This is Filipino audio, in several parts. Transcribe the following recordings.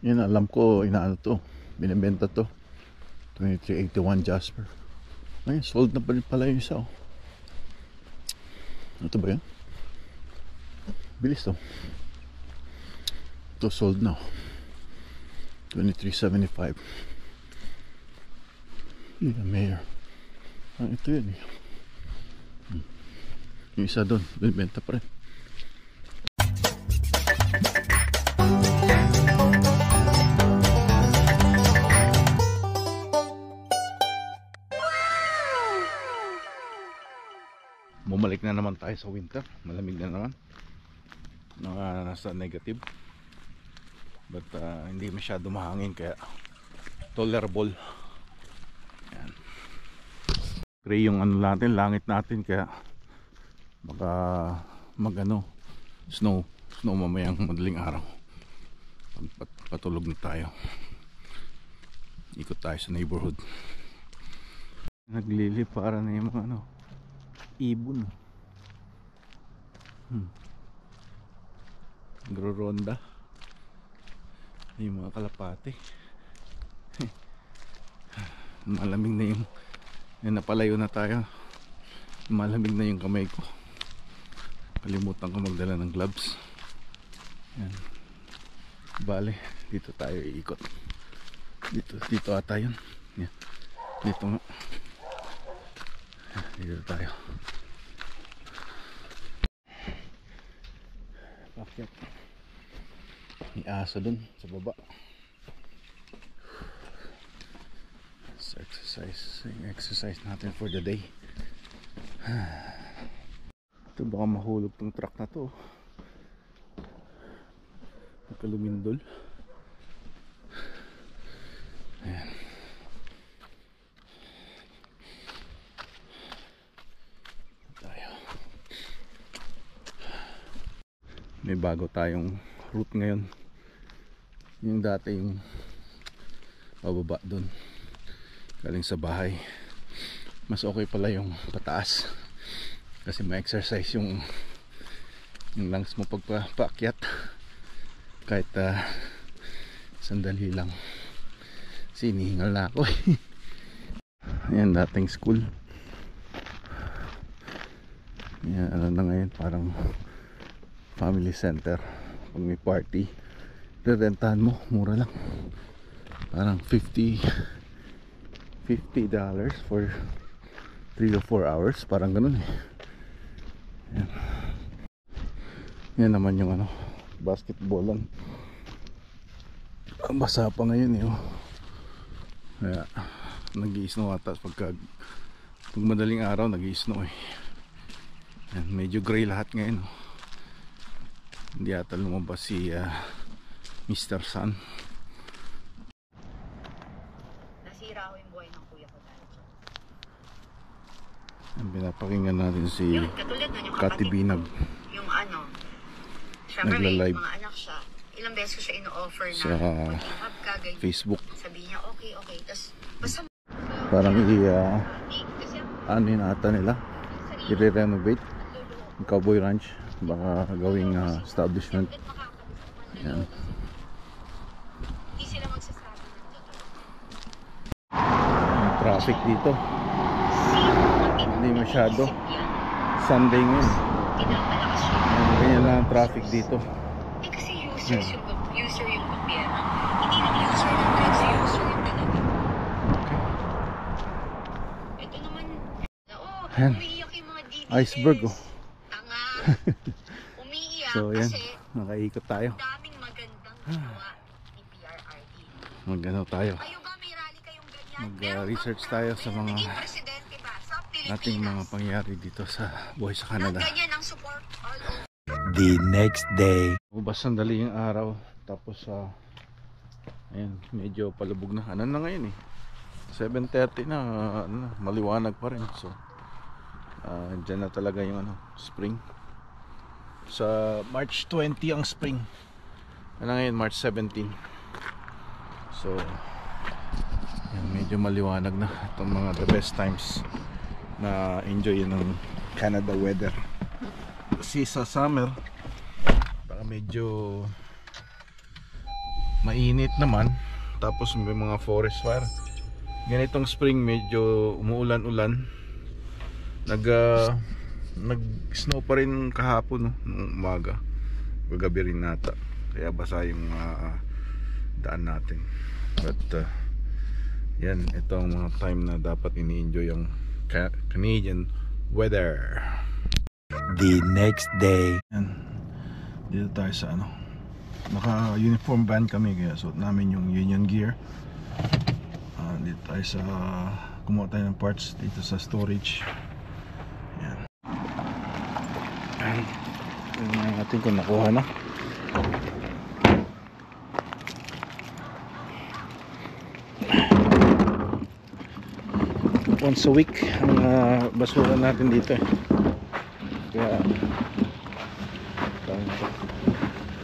Yan, alam ko, inaano to, binibenta to. 2381 Jasper. Ay, sold na pala yung isa, oh. Ito ba yun? Bilis to. Ito sold na, 2375. Yun ang mayor. Ito yun, eh. Yung isa doon, binibenta pa rin. Bumalik na naman tayo sa winter. Malamig na naman. Nasa negative. But hindi masyado mahangin kaya tolerable. Yan. Gray yung ano natin, langit natin, kaya baka snow mamayang madaling araw. Patulog na tayo. Ikot tayo sa neighborhood. Naglili para na yung mga ibon. Nagro-ronda yung mga kalapate. Malamig na yung napalayo na tayo. Malamig na yung kamay ko. Kalimutan ko magdala ng gloves. Yan. Bale, dito tayo iikot. Dito ata yun. Yan. Dito nga. Dito tayo. Bakit? May aso dun sa baba. Let's exercise natin for the day. Ito baka mahulog tong truck na to. Nagkalumindol. Ayan. May bago tayong route ngayon. Yung dati yung pababa dun galing sa bahay, mas okay pala yung pataas kasi ma-exercise yung lungs mo pagpaakyat kahit sandali lang. Sinihingal na ako. Ayan, dating school. Ayan, ano na ngayon, parang family center. Pag may party, rerentahan mo, mura lang, parang $50 for 3 or 4 hours, parang ganun eh. Yan. Yan naman yung basketballan. Basa pa ngayon eh, oh. Kaya nag-i-snow ata pag madaling araw, nag-i-snow eh. Yan, medyo gray lahat ngayon, oh. Hindi ata lumabas si Mr. Sun. Nasira ko yung buhay ng kuya ko dahil dyan. Ang pinapakinggan natin si Kati Binag. Yung syempre may mga anak siya. Ilang beses ko siya ino-offer na sa mag-hub ka, ganyan. Facebook. Sabi niya, okay. Tapos basta parang ano yun ata nila, i-renovate yung Cowboy Ranch, baka gawing establishment. Yan. Hindi sila magsasabi ng totoo. Traffic dito hindi masyado. Sunday ngayon, ganyan lang ang traffic dito. Kasi user yung gobyerno. Hindi lang user ng drugs, user yung talaga. Ito naman, umiiyak yung mga DDS. Iceberg, oh. Tanga. Umiiyak So yan, kasi nakaikot tayo. daming magandang ginawa ni PRRD. Mag-ano tayo, Kayo ba may rally kayong ganyan? mag-research tayo sa mga Naging presidente ba sa Pilipinas? ating mga pangyayari dito sa buhay sa Canada. Ganyan ang support all over. The next day. Ubas sandali yung araw, tapos ayan, medyo palubog na. Ano na ngayon eh, 7:30 na, maliwanag pa rin. So dyan na talaga yung spring. Sa March 20 ang spring. Ano ngayon, March 17. So yan, medyo maliwanag na. Itong mga the best times na enjoy ng Canada weather. Kasi sa summer baka medyo mainit naman, tapos may mga forest fire. Ganitong spring medyo umuulan-ulan. Nag-snow pa rin kahapon, no, nung umaga. Gagabi rin nata. Kaya basa yung daan natin. But yan, ito ang mga time na dapat ini-enjoy yung Canadian weather. The next day. Yan. Dito tayo sa ano, naka-uniform band kami, kaya suot namin yung union gear. Dito tayo sa kumuha tayo ng parts dito sa storage. Yan. Tingnan natin kung nakuha na. Once a week ang basura natin dito, kaya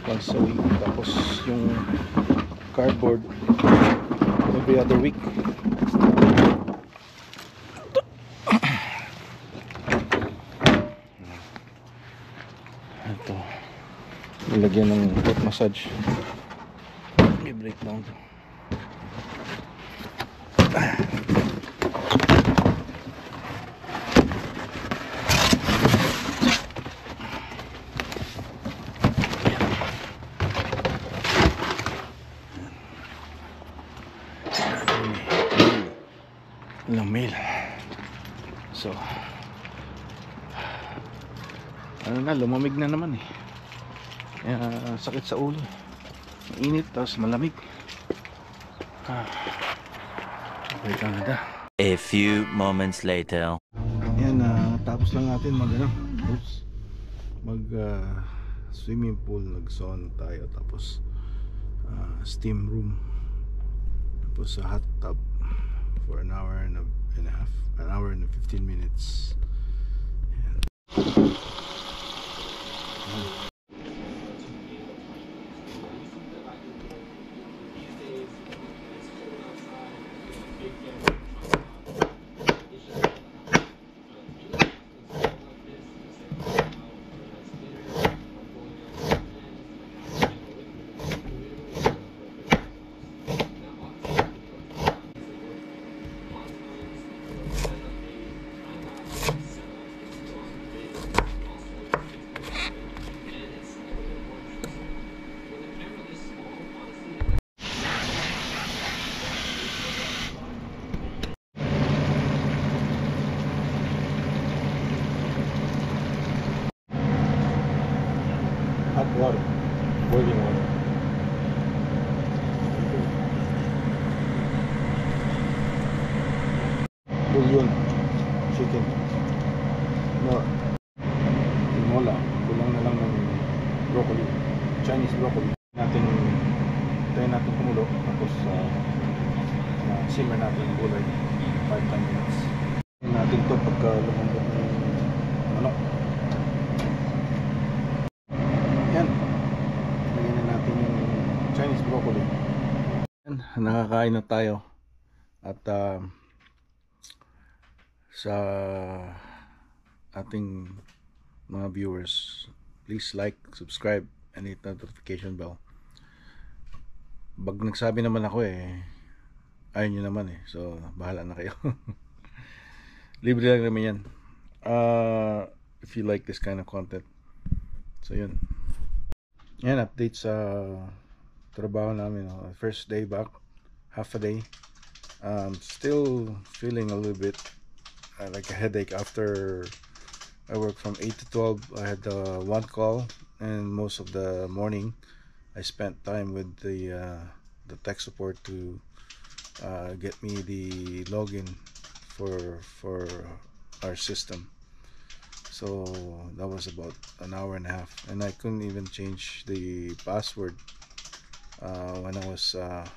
once a week. Tapos yung cardboard every other week. Ito, nilagyan ng foot massage. May breakdown to. Ilang mail. So ano na, lumamig na naman eh. Kaya sakit sa ulo. Mainit tapos malamig. Okay, Canada. A few moments later. Yan, tapos lang natin mag swimming pool, nag-sauna tayo, tapos steam room, tapos sa hot tub for an hour and a half, an hour and 15 minutes. Yan. Hot water, boiling water. Bouillon, chicken. No, tinola. Kulang na lang ng broccoli, Chinese broccoli. Tayo natin kumulo, tapos simmer natin yung gulay 5-10 minutes. Tingnan natin ito pagka lumambot ng manok. Yan, lagyan na natin yung Chinese broccoli. Yan, nakakain na tayo. At sa ating mga viewers, please like, subscribe, and hit the notification bell. Pag nagsabi naman ako ayaw nyo naman so bahala na kayo. Libre lang naman yan if you like this kind of content. So yun, update sa trabaho namin. First day back, half a day. Still feeling a little bit like a headache after I worked from 8 to 12. I had one call, and most of the morning I spent time with the tech support to get me the login for our system. So that was about an hour and a half, and I couldn't even change the password. When I was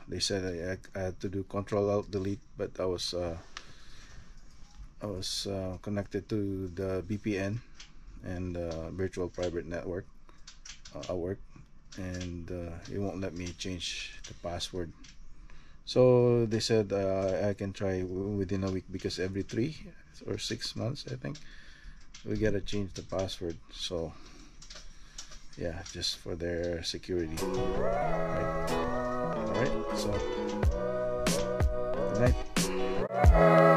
they said I had to do Control Alt Delete, but I was connected to the VPN and virtual private network at work, and it won't let me change the password. So they said I can try within a week, because every 3 or 6 months I think we gotta change the password. So yeah, just for their security, right? Alright, so good night.